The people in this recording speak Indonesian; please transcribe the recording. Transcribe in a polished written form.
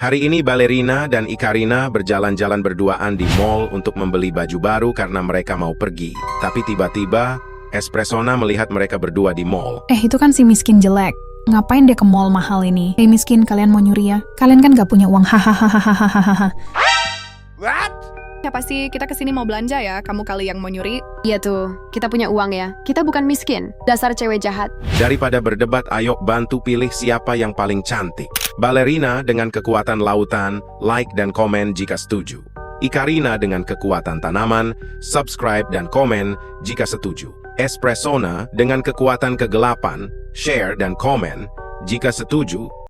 Hari ini Ballerina dan Ikarina berjalan-jalan berduaan di mall untuk membeli baju baru karena mereka mau pergi. Tapi tiba-tiba, Espressona melihat mereka berdua di mall. Itu kan si miskin jelek. Ngapain dia ke mall mahal ini? Hei miskin, kalian mau nyuri ya? Kalian kan gak punya uang, hahaha. Ya pasti kita kesini mau belanja ya, kamu kali yang mau nyuri. Iya tuh, kita punya uang ya. Kita bukan miskin. Dasar cewek jahat. Daripada berdebat, ayo bantu pilih siapa yang paling cantik. Ballerina dengan kekuatan lautan, like dan komen jika setuju. Ikarina dengan kekuatan tanaman, subscribe dan komen jika setuju. Espressona dengan kekuatan kegelapan, share dan komen jika setuju.